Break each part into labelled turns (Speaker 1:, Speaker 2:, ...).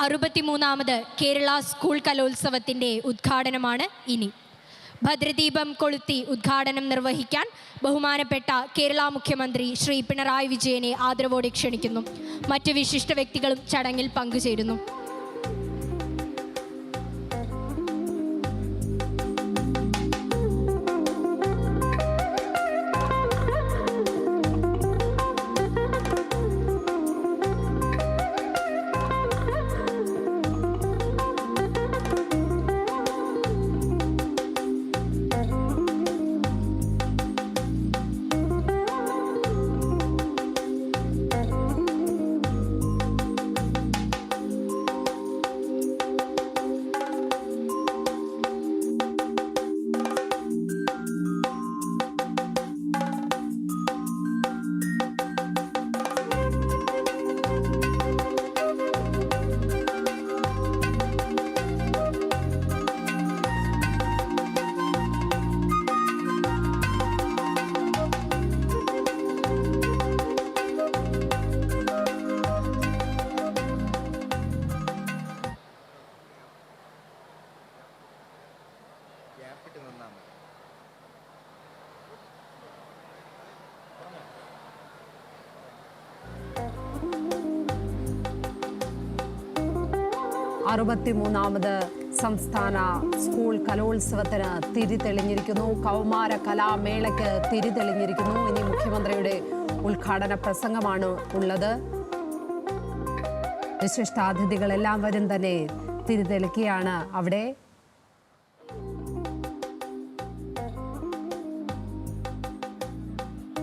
Speaker 1: 63ാമത് Kerala school കലോത്സവത്തിൻ്റെ ഉദ്ഘാടനമാണ് ഇനി. ഭദ്രദീപം കൊളുത്തി ഉദ്ഘാടനം നിർവഹിക്കാൻ ബഹുമാനപ്പെട്ട കേരള മുഖ്യമന്ത്രി ശ്രീ പിണറായി വിജയനെ ആദരവോടെ ക്ഷണിക്കുന്നു. മറ്റ് വിശിഷ്ട വ്യക്തികളും ചടങ്ങിൽ പങ്കുചേരുന്നു.
Speaker 2: അറുപത്തിമൂന്നാമത് സംസ്ഥാന സ്കൂൾ കലോത്സവത്തിന് തിരിതെളിഞ്ഞിരിക്കുന്നു. കൗമാര കലാമേളയ്ക്ക് തിരിതെളിഞ്ഞിരിക്കുന്നു. ഇനി മുഖ്യമന്ത്രിയുടെ ഉദ്ഘാടന പ്രസംഗമാണ് ഉള്ളത്. വിശിഷ്ടാതിഥികളെല്ലാവരും തന്നെ തിരിതെളിക്കുകയാണ് അവിടെ.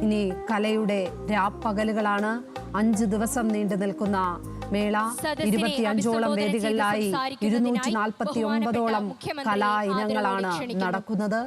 Speaker 2: ഇനി കലയുടെ രാപ്പകലുകളാണ്. 5 ദിവസം നീണ്ടു നിൽക്കുന്ന മേള. 25ഓളം വേദികളിലായി 249ഓളം കലാ ഇനങ്ങളാണ് നടക്കുന്നത്.